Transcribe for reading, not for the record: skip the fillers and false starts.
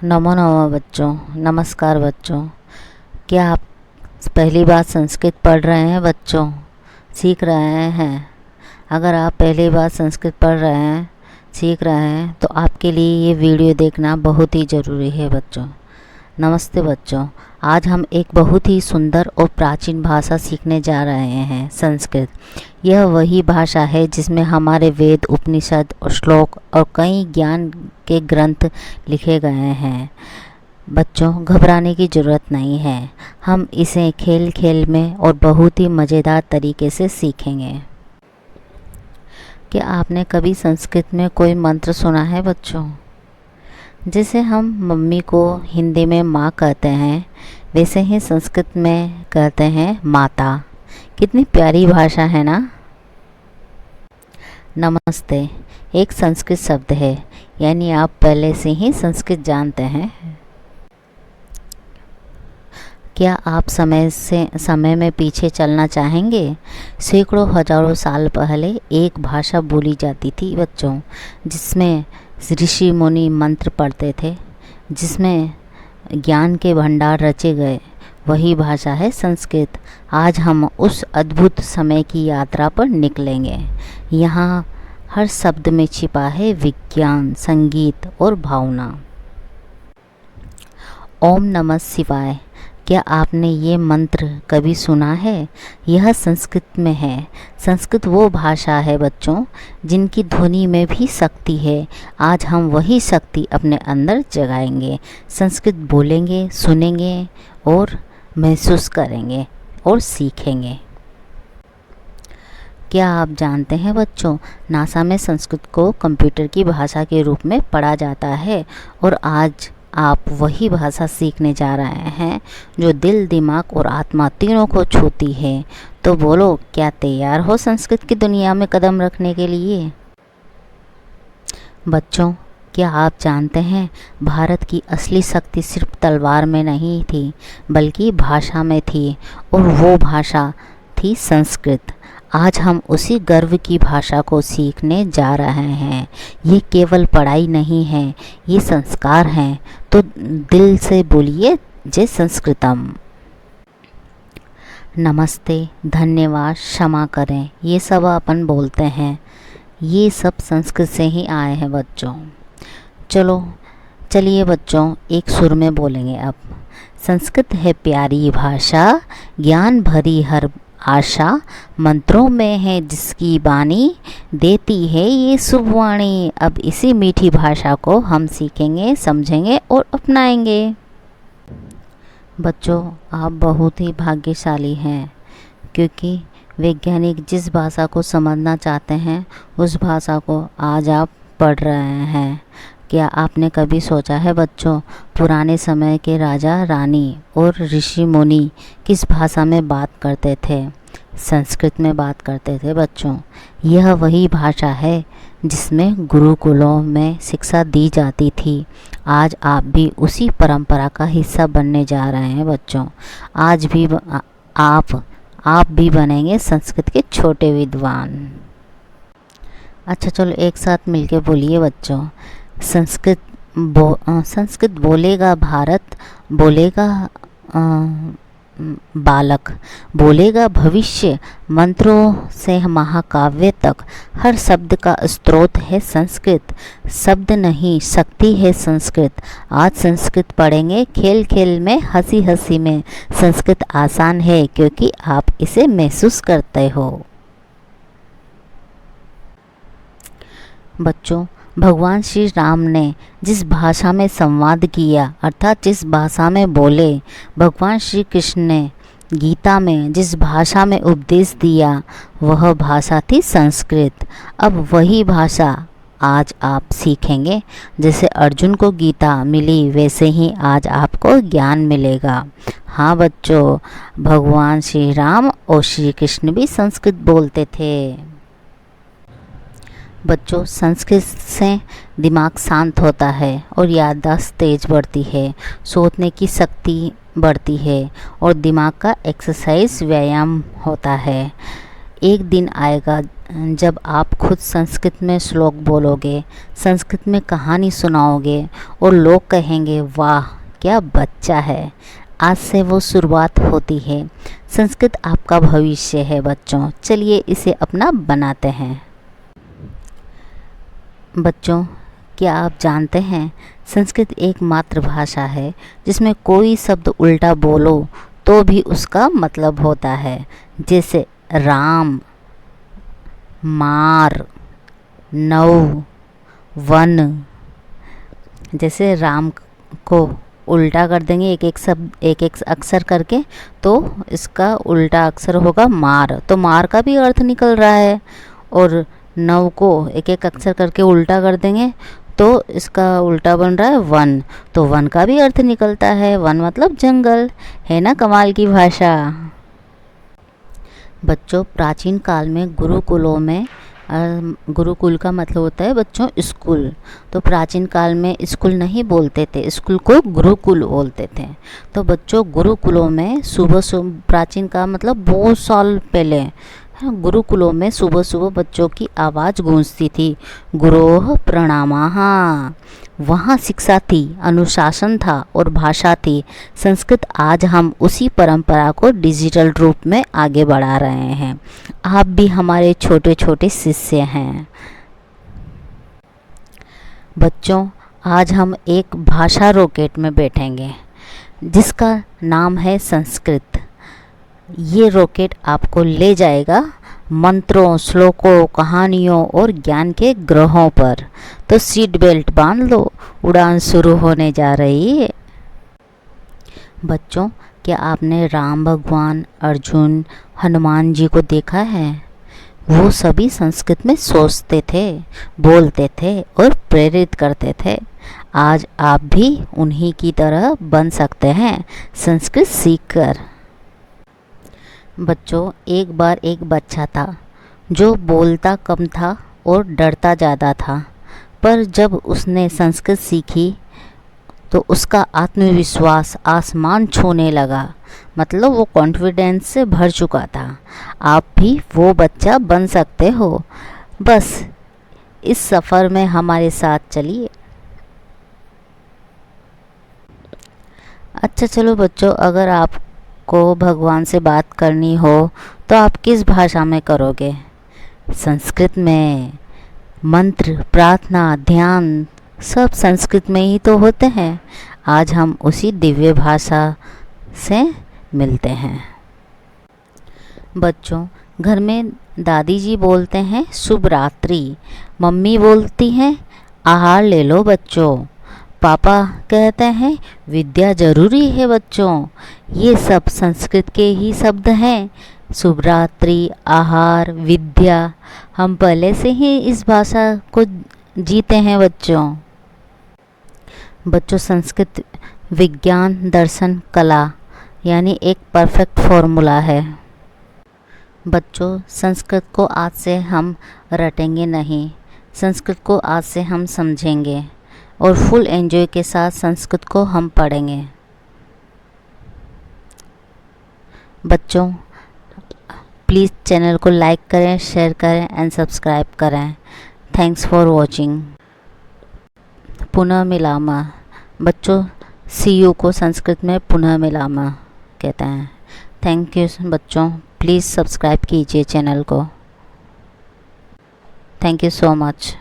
नमो नमः बच्चों। नमस्कार बच्चों। क्या आप पहली बार संस्कृत पढ़ रहे हैं बच्चों? सीख रहे हैं? अगर आप पहली बार संस्कृत पढ़ रहे हैं, सीख रहे हैं, तो आपके लिए ये वीडियो देखना बहुत ही ज़रूरी है बच्चों। नमस्ते बच्चों। आज हम एक बहुत ही सुंदर और प्राचीन भाषा सीखने जा रहे हैं, संस्कृत। यह वही भाषा है जिसमें हमारे वेद, उपनिषद और श्लोक और कई ज्ञान के ग्रंथ लिखे गए हैं। बच्चों, घबराने की ज़रूरत नहीं है। हम इसे खेल खेल में और बहुत ही मज़ेदार तरीके से सीखेंगे। क्या आपने कभी संस्कृत में कोई मंत्र सुना है बच्चों? जैसे हम मम्मी को हिंदी में माँ कहते हैं, वैसे ही संस्कृत में कहते हैं माता। कितनी प्यारी भाषा है ना। नमस्ते एक संस्कृत शब्द है, यानी आप पहले से ही संस्कृत जानते हैं। क्या आप समय में पीछे चलना चाहेंगे? सैकड़ों हजारों साल पहले एक भाषा बोली जाती थी बच्चों, जिसमें ऋषि मुनि मंत्र पढ़ते थे, जिसमें ज्ञान के भंडार रचे गए। वही भाषा है संस्कृत। आज हम उस अद्भुत समय की यात्रा पर निकलेंगे। यहाँ हर शब्द में छिपा है विज्ञान, संगीत और भावना। ओम नमः शिवाय। क्या आपने ये मंत्र कभी सुना है? यह संस्कृत में है। संस्कृत वो भाषा है बच्चों, जिनकी ध्वनि में भी शक्ति है। आज हम वही शक्ति अपने अंदर जगाएंगे। संस्कृत बोलेंगे, सुनेंगे और महसूस करेंगे और सीखेंगे। क्या आप जानते हैं बच्चों, नासा में संस्कृत को कंप्यूटर की भाषा के रूप में पढ़ा जाता है। और आज आप वही भाषा सीखने जा रहे हैं जो दिल, दिमाग और आत्मा तीनों को छूती है। तो बोलो, क्या तैयार हो संस्कृत की दुनिया में कदम रखने के लिए? बच्चों, क्या आप जानते हैं, भारत की असली शक्ति सिर्फ तलवार में नहीं थी, बल्कि भाषा में थी। और वो भाषा थी संस्कृत। आज हम उसी गर्व की भाषा को सीखने जा रहे हैं। ये केवल पढ़ाई नहीं है, ये संस्कार हैं। तो दिल से बोलिए, जय संस्कृतम। नमस्ते, धन्यवाद, क्षमा करें, ये सब अपन बोलते हैं। ये सब संस्कृत से ही आए हैं बच्चों। चलिए बच्चों, एक सुर में बोलेंगे अब। संस्कृत है प्यारी भाषा, ज्ञान भरी हर आशा, मंत्रों में है जिसकी बानी, देती है ये शुभ वाणी। अब इसी मीठी भाषा को हम सीखेंगे, समझेंगे और अपनाएंगे। बच्चों, आप बहुत ही भाग्यशाली हैं, क्योंकि वैज्ञानिक जिस भाषा को समझना चाहते हैं, उस भाषा को आज आप पढ़ रहे हैं। क्या आपने कभी सोचा है बच्चों, पुराने समय के राजा, रानी और ऋषि मुनि किस भाषा में बात करते थे? संस्कृत में बात करते थे बच्चों। यह वही भाषा है जिसमें गुरुकुलों में शिक्षा दी जाती थी। आज आप भी उसी परंपरा का हिस्सा बनने जा रहे हैं बच्चों। आज भी आप भी बनेंगे संस्कृत के छोटे विद्वान। अच्छा चलो, एक साथ मिलके बोलिए बच्चों। संस्कृत बोलेगा भारत, बोलेगा बालक, बोलेगा भविष्य, मंत्रों से महाकाव्य तक। हर शब्द का स्रोत है संस्कृत। शब्द नहीं, शक्ति है संस्कृत। आज संस्कृत पढ़ेंगे खेल खेल में, हंसी हंसी में। संस्कृत आसान है क्योंकि आप इसे महसूस करते हो। बच्चों, भगवान श्री राम ने जिस भाषा में संवाद किया, अर्थात जिस भाषा में बोले, भगवान श्री कृष्ण ने गीता में जिस भाषा में उपदेश दिया, वह भाषा थी संस्कृत। अब वही भाषा आज आप सीखेंगे। जैसे अर्जुन को गीता मिली, वैसे ही आज आपको ज्ञान मिलेगा। हाँ बच्चों, भगवान श्री राम और श्री कृष्ण भी संस्कृत बोलते थे। बच्चों, संस्कृत से दिमाग शांत होता है और याददाश्त तेज बढ़ती है, सोचने की शक्ति बढ़ती है और दिमाग का एक्सरसाइज, व्यायाम होता है। एक दिन आएगा जब आप खुद संस्कृत में श्लोक बोलोगे, संस्कृत में कहानी सुनाओगे और लोग कहेंगे वाह क्या बच्चा है। आज से वो शुरुआत होती है। संस्कृत आपका भविष्य है बच्चों, चलिए इसे अपना बनाते हैं। बच्चों, क्या आप जानते हैं संस्कृत एक मातृभाषा है जिसमें कोई शब्द उल्टा बोलो तो भी उसका मतलब होता है। जैसे राम, मार, नौ, वन। जैसे राम को उल्टा कर देंगे एक एक शब्द एक एक अक्षर करके तो इसका उल्टा अक्षर होगा मार, तो मार का भी अर्थ निकल रहा है। और नौ को एक एक अक्षर करके उल्टा कर देंगे तो इसका उल्टा बन रहा है वन, तो वन का भी अर्थ निकलता है। वन मतलब जंगल, है ना कमाल की भाषा। बच्चों, प्राचीन काल में गुरुकुलों में गुरुकुल का मतलब होता है बच्चों स्कूल। तो प्राचीन काल में स्कूल नहीं बोलते थे, स्कूल को गुरुकुल बोलते थे। तो बच्चों गुरुकुलों में सुबह प्राचीन का मतलब बहुत साल पहले गुरुकुलों में सुबह सुबह बच्चों की आवाज़ गूंजती थी, गुरोह प्रणामाः। वहाँ शिक्षा थी, अनुशासन था और भाषा थी संस्कृत। आज हम उसी परंपरा को डिजिटल रूप में आगे बढ़ा रहे हैं। आप भी हमारे छोटे छोटे शिष्य हैं। बच्चों, आज हम एक भाषा रॉकेट में बैठेंगे जिसका नाम है संस्कृत। ये रॉकेट आपको ले जाएगा मंत्रों, श्लोकों, कहानियों और ज्ञान के ग्रहों पर। तो सीट बेल्ट बांध लो, उड़ान शुरू होने जा रही है। बच्चों, क्या आपने राम भगवान, अर्जुन, हनुमान जी को देखा है? वो सभी संस्कृत में सोचते थे, बोलते थे और प्रेरित करते थे। आज आप भी उन्हीं की तरह बन सकते हैं संस्कृत सीखकर। बच्चों, एक बार एक बच्चा था जो बोलता कम था और डरता ज़्यादा था, पर जब उसने संस्कृत सीखी तो उसका आत्मविश्वास आसमान छूने लगा। मतलब वो कॉन्फिडेंस से भर चुका था। आप भी वो बच्चा बन सकते हो, बस इस सफ़र में हमारे साथ चलिए। अच्छा चलो बच्चों, अगर आपको भगवान से बात करनी हो तो आप किस भाषा में करोगे? संस्कृत में। मंत्र, प्रार्थना, ध्यान सब संस्कृत में ही तो होते हैं। आज हम उसी दिव्य भाषा से मिलते हैं। बच्चों, घर में दादी जी बोलते हैं शुभ रात्रि, मम्मी बोलती हैं आहार ले लो बच्चों, पापा कहते हैं विद्या जरूरी है बच्चों। ये सब संस्कृत के ही शब्द हैं। शुभ रात्रि, आहार, विद्या, हम पहले से ही इस भाषा को जीते हैं बच्चों। बच्चों, संस्कृत विज्ञान, दर्शन, कला यानी एक परफेक्ट फॉर्मूला है। बच्चों, संस्कृत को आज से हम रटेंगे नहीं, संस्कृत को आज से हम समझेंगे और फुल एंजॉय के साथ संस्कृत को हम पढ़ेंगे। बच्चों, प्लीज़ चैनल को लाइक करें, शेयर करें एंड सब्सक्राइब करें। Thanks for watching. पुनः मिलामः। बच्चों, सी यू को संस्कृत में पुनः मिलामः कहते हैं। थैंक यू बच्चों, प्लीज़ सब्सक्राइब कीजिए चैनल को। Thank you so much.